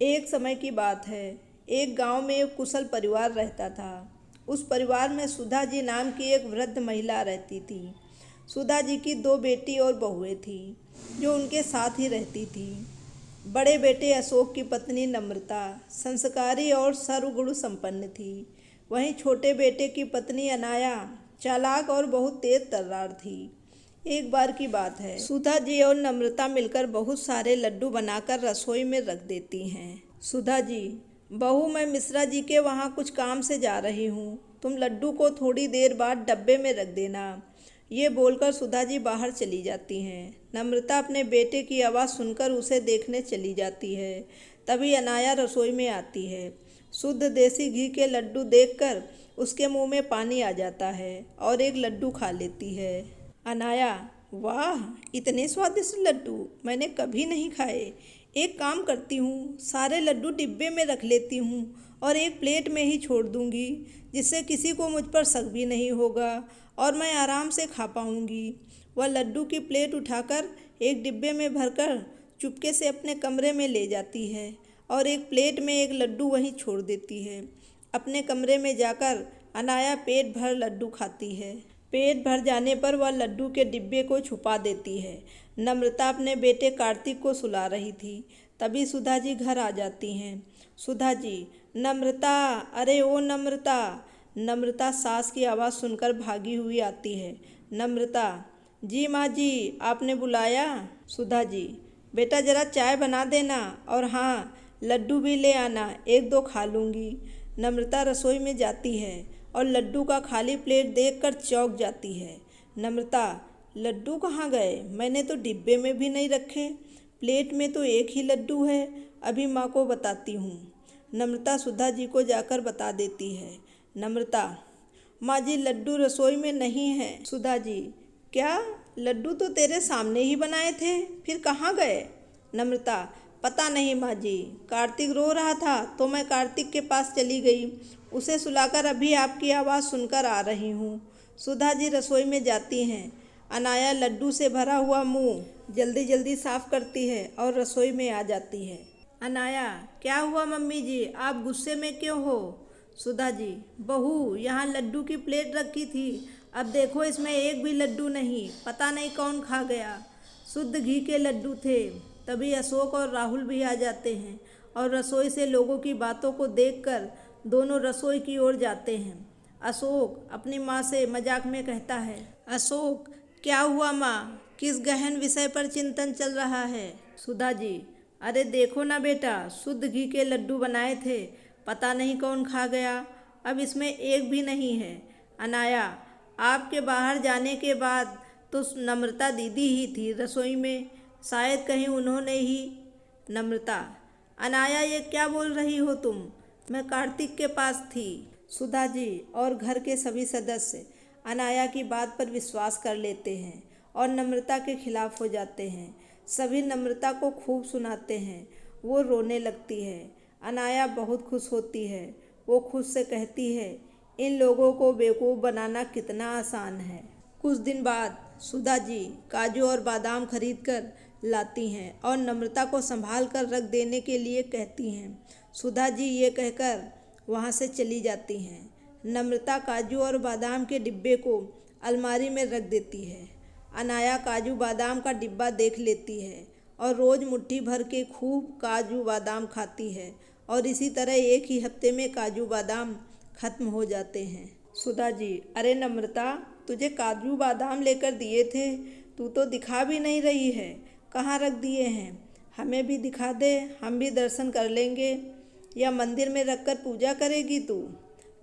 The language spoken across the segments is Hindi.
एक समय की बात है। एक गांव में एक कुशल परिवार रहता था। उस परिवार में सुधा जी नाम की एक वृद्ध महिला रहती थी। सुधा जी की दो बेटी और बहुएं थीं जो उनके साथ ही रहती थीं। बड़े बेटे अशोक की पत्नी नम्रता संस्कारी और सर्वगुण संपन्न थी। वहीं छोटे बेटे की पत्नी अनाया चालाक और बहुत तेज तर्रार थी। एक बार की बात है, सुधा जी और नम्रता मिलकर बहुत सारे लड्डू बनाकर रसोई में रख देती हैं। सुधा जी, बहू मैं मिश्रा जी के वहाँ कुछ काम से जा रही हूँ, तुम लड्डू को थोड़ी देर बाद डब्बे में रख देना। ये बोलकर सुधा जी बाहर चली जाती हैं। नम्रता अपने बेटे की आवाज़ सुनकर उसे देखने चली जाती है। तभी अनाया रसोई में आती है। शुद्ध देसी घी के लड्डू देखकर उसके मुंह में पानी आ जाता है और एक लड्डू खा लेती है। अनाया, वाह, इतने स्वादिष्ट लड्डू मैंने कभी नहीं खाए। एक काम करती हूँ, सारे लड्डू डिब्बे में रख लेती हूँ और एक प्लेट में ही छोड़ दूँगी, जिससे किसी को मुझ पर शक भी नहीं होगा और मैं आराम से खा पाऊँगी। वह लड्डू की प्लेट उठाकर एक डिब्बे में भरकर चुपके से अपने कमरे में ले जाती है और एक प्लेट में एक लड्डू वहीं छोड़ देती है। अपने कमरे में जाकर अनाया पेट भर लड्डू खाती है। पेट भर जाने पर वह लड्डू के डिब्बे को छुपा देती है। नम्रता अपने बेटे कार्तिक को सुला रही थी। तभी सुधा जी घर आ जाती हैं। सुधा जी, नम्रता, अरे ओ नम्रता। नम्रता सास की आवाज़ सुनकर भागी हुई आती है। नम्रता, जी माँ जी, आपने बुलाया? सुधा जी, बेटा जरा चाय बना देना और हाँ, लड्डू भी ले आना, एक दो खा लूँगी। नम्रता रसोई में जाती है और लड्डू का खाली प्लेट देखकर चौंक जाती है। नम्रता, लड्डू कहाँ गए? मैंने तो डिब्बे में भी नहीं रखे। प्लेट में तो एक ही लड्डू है। अभी माँ को बताती हूँ। नम्रता सुधा जी को जाकर बता देती है। नम्रता, माँ जी, लड्डू रसोई में नहीं है। सुधा जी, क्या? लड्डू तो तेरे सामने ही बनाए थे, फिर कहाँ गए? नम्रता, पता नहीं माँ जी, कार्तिक रो रहा था तो मैं कार्तिक के पास चली गई। उसे सुलाकर अभी आपकी आवाज़ सुनकर आ रही हूँ। सुधा जी रसोई में जाती हैं। अनाया लड्डू से भरा हुआ मुंह जल्दी जल्दी साफ करती है और रसोई में आ जाती है। अनाया, क्या हुआ मम्मी जी, आप गुस्से में क्यों हो? सुधा जी, बहू, यहाँ लड्डू की प्लेट रखी थी, अब देखो इसमें एक भी लड्डू नहीं, पता नहीं कौन खा गया। शुद्ध घी के लड्डू थे। तभी अशोक और राहुल भी आ जाते हैं और रसोई से लोगों की बातों को देखकर दोनों रसोई की ओर जाते हैं। अशोक अपनी माँ से मजाक में कहता है, अशोक, क्या हुआ माँ, किस गहन विषय पर चिंतन चल रहा है? सुधा जी, अरे देखो ना बेटा, शुद्ध घी के लड्डू बनाए थे, पता नहीं कौन खा गया, अब इसमें एक भी नहीं है। अनाया, आपके बाहर जाने के बाद तो नम्रता दीदी ही थी रसोई में, शायद कहीं उन्होंने ही। नम्रता, अनाया, ये क्या बोल रही हो तुम? मैं कार्तिक के पास थी। सुधा जी और घर के सभी सदस्य अनाया की बात पर विश्वास कर लेते हैं और नम्रता के खिलाफ हो जाते हैं। सभी नम्रता को खूब सुनाते हैं। वो रोने लगती है। अनाया बहुत खुश होती है। वो खुद से कहती है, इन लोगों को बेवकूफ़ बनाना कितना आसान है। कुछ दिन बाद सुधा जी काजू और बादाम खरीद कर लाती हैं और नम्रता को संभाल कर रख देने के लिए कहती हैं। सुधा जी ये कहकर वहाँ से चली जाती हैं। नम्रता काजू और बादाम के डिब्बे को अलमारी में रख देती है। अनाया काजू बादाम का डिब्बा देख लेती है और रोज़ मुट्ठी भर के खूब काजू बादाम खाती है और इसी तरह एक ही हफ्ते में काजू बादाम खत्म हो जाते हैं। सुधा जी, अरे नम्रता, तुझे काजू बादाम लेकर दिए थे, तू तो दिखा भी नहीं रही है, कहाँ रख दिए हैं? हमें भी दिखा दे, हम भी दर्शन कर लेंगे, या मंदिर में रखकर पूजा करेगी तू?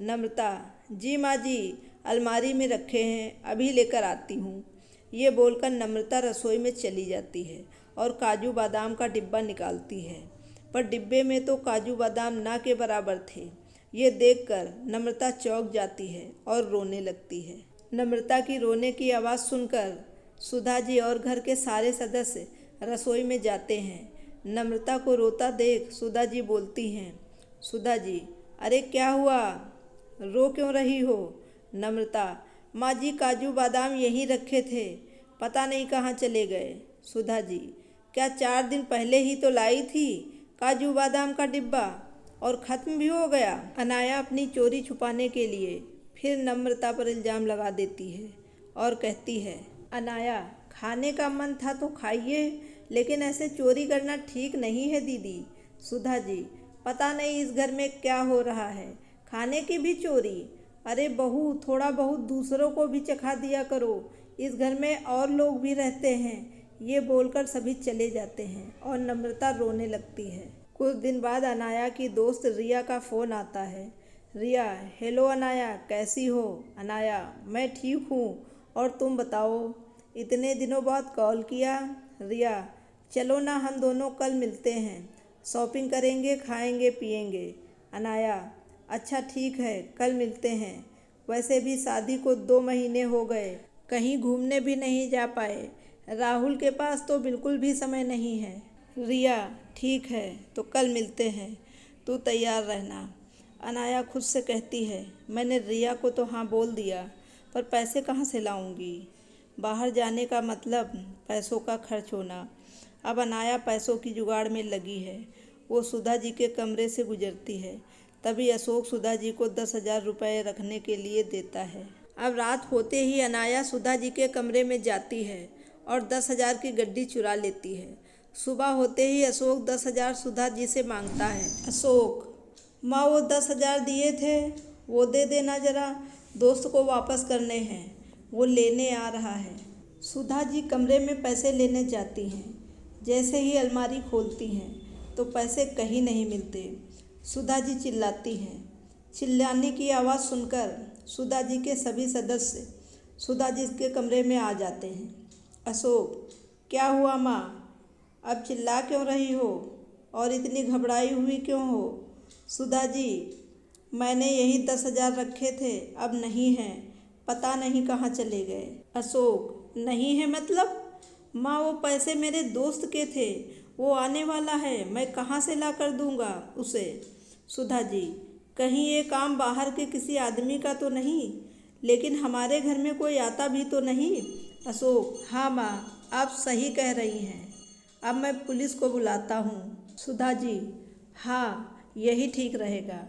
नम्रता, जी माँ जी, अलमारी में रखे हैं, अभी लेकर आती हूँ। ये बोलकर नम्रता रसोई में चली जाती है और काजू बादाम का डिब्बा निकालती है, पर डिब्बे में तो काजू बादाम ना के बराबर थे। ये देखकर नम्रता चौंक जाती है और रोने लगती है। नम्रता की रोने की आवाज़ सुनकर सुधा जी और घर के सारे सदस्य रसोई में जाते हैं। नम्रता को रोता देख सुधा जी बोलती हैं, सुधा जी, अरे क्या हुआ, रो क्यों रही हो? नम्रता, माँ जी, काजू बादाम यहीं रखे थे, पता नहीं कहाँ चले गए। सुधा जी, क्या 4 दिन पहले ही तो लाई थी, काजू बादाम का डिब्बा और ख़त्म भी हो गया। अनाया अपनी चोरी छुपाने के लिए फिर नम्रता पर इल्ज़ाम लगा देती है और कहती है, अनाया खाने का मन था तो खाइए, लेकिन ऐसे चोरी करना ठीक नहीं है दीदी। सुधा जी, पता नहीं इस घर में क्या हो रहा है, खाने की भी चोरी। अरे बहू, थोड़ा बहुत दूसरों को भी चखा दिया करो, इस घर में और लोग भी रहते हैं। ये बोलकर सभी चले जाते हैं और नम्रता रोने लगती है। कुछ दिन बाद अनाया की दोस्त रिया का फ़ोन आता है। रिया, हेलो अनाया, कैसी हो? अनाया, मैं ठीक हूँ, और तुम बताओ, इतने दिनों बाद कॉल किया। रिया, चलो ना हम दोनों कल मिलते हैं, शॉपिंग करेंगे, खाएंगे पिएंगे। अनाया, अच्छा ठीक है, कल मिलते हैं। वैसे भी शादी को 2 महीने हो गए, कहीं घूमने भी नहीं जा पाए। राहुल के पास तो बिल्कुल भी समय नहीं है। रिया, ठीक है, तो कल मिलते हैं, तू तैयार रहना। अनाया खुद से कहती है, मैंने रिया को तो हाँ बोल दिया, पर पैसे कहाँ से लाऊंगी? बाहर जाने का मतलब पैसों का खर्च होना। अब अनाया पैसों की जुगाड़ में लगी है। वो सुधा जी के कमरे से गुजरती है, तभी अशोक सुधा जी को 10,000 रुपये रखने के लिए देता है। अब रात होते ही अनाया सुधा जी के कमरे में जाती है और 10,000 की गड्डी चुरा लेती है। सुबह होते ही अशोक 10,000 सुधा जी से मांगता है। अशोक, माँ वो 10,000 दिए थे, वो दे देना ज़रा, दोस्त को वापस करने हैं, वो लेने आ रहा है। सुधा जी कमरे में पैसे लेने जाती हैं। जैसे ही अलमारी खोलती हैं तो पैसे कहीं नहीं मिलते। सुधा जी चिल्लाती हैं। चिल्लाने की आवाज़ सुनकर सुधा जी के सभी सदस्य सुधा जी के कमरे में आ जाते हैं। अशोक, क्या हुआ माँ? अब चिल्ला क्यों रही हो और इतनी घबराई हुई क्यों हो? सुधा जी, मैंने यही 10,000 रखे थे, अब नहीं हैं, पता नहीं कहाँ चले गए। अशोक, नहीं है मतलब? माँ वो पैसे मेरे दोस्त के थे, वो आने वाला है, मैं कहाँ से ला कर दूँगा उसे? सुधा जी, कहीं ये काम बाहर के किसी आदमी का तो नहीं, लेकिन हमारे घर में कोई आता भी तो नहीं। अशोक, हाँ माँ, आप सही कह रही हैं, अब मैं पुलिस को बुलाता हूँ। सुधा जी, हाँ यही ठीक रहेगा,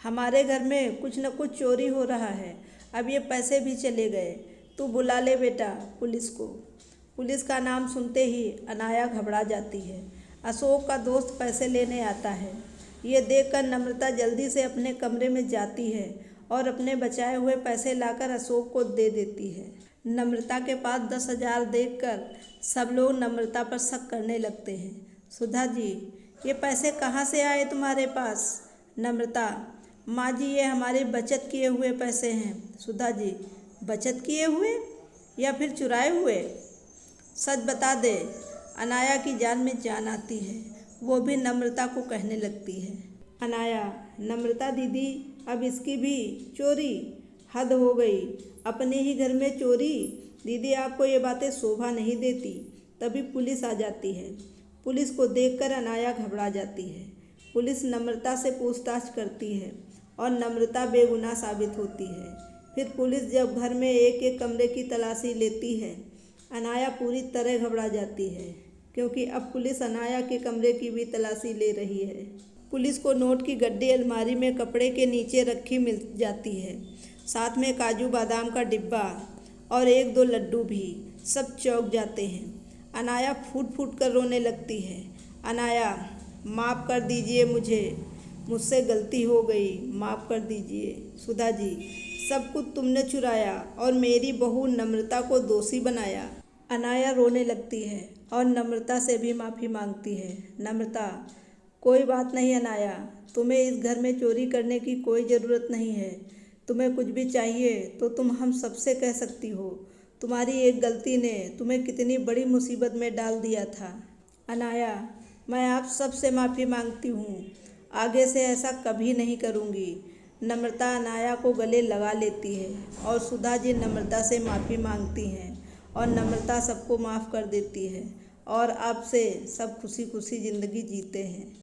हमारे घर में कुछ न कुछ चोरी हो रहा है, अब ये पैसे भी चले गए, तू बुला ले बेटा पुलिस को। पुलिस का नाम सुनते ही अनाया घबरा जाती है। अशोक का दोस्त पैसे लेने आता है। ये देखकर नम्रता जल्दी से अपने कमरे में जाती है और अपने बचाए हुए पैसे लाकर अशोक को दे देती है। नम्रता के पास 10,000 देखकर सब लोग नम्रता पर शक करने लगते हैं। सुधा जी, ये पैसे कहाँ से आए तुम्हारे पास? नम्रता, माँ जी, ये हमारे बचत किए हुए पैसे हैं। सुधा जी, बचत किए हुए या फिर चुराए हुए? सच बता दे। अनाया की जान में जान आती है, वो भी नम्रता को कहने लगती है। अनाया, नम्रता दीदी, अब इसकी भी चोरी, हद हो गई, अपने ही घर में चोरी। दीदी, आपको ये बातें शोभा नहीं देती। तभी पुलिस आ जाती है। पुलिस को देखकर अनाया घबरा जाती है। पुलिस नम्रता से पूछताछ करती है और नम्रता बेगुनाह साबित होती है। फिर पुलिस जब घर में एक एक कमरे की तलाशी लेती है, अनाया पूरी तरह घबरा जाती है, क्योंकि अब पुलिस अनाया के कमरे की भी तलाशी ले रही है। पुलिस को नोट की गड्डी अलमारी में कपड़े के नीचे रखी मिल जाती है, साथ में काजू बादाम का डिब्बा और 1-2 लड्डू भी। सब चौंक जाते हैं। अनाया फूट फूट कर रोने लगती है। अनाया, माफ़ कर दीजिए मुझसे गलती हो गई, माफ़ कर दीजिए। सुधा जी, सब कुछ तुमने चुराया और मेरी बहू नम्रता को दोषी बनाया। अनाया रोने लगती है और नम्रता से भी माफ़ी मांगती है। नम्रता, कोई बात नहीं अनाया, तुम्हें इस घर में चोरी करने की कोई ज़रूरत नहीं है। तुम्हें कुछ भी चाहिए तो तुम हम सबसे कह सकती हो। तुम्हारी एक गलती ने तुम्हें कितनी बड़ी मुसीबत में डाल दिया था। अनाया, मैं आप सबसे माफ़ी मांगती हूँ, आगे से ऐसा कभी नहीं करूँगी। नम्रता अनाया को गले लगा लेती है और सुधा जी नम्रता से माफ़ी मांगती हैं और नम्रता सबको माफ़ कर देती है और अब से सब खुशी खुशी ज़िंदगी जीते हैं।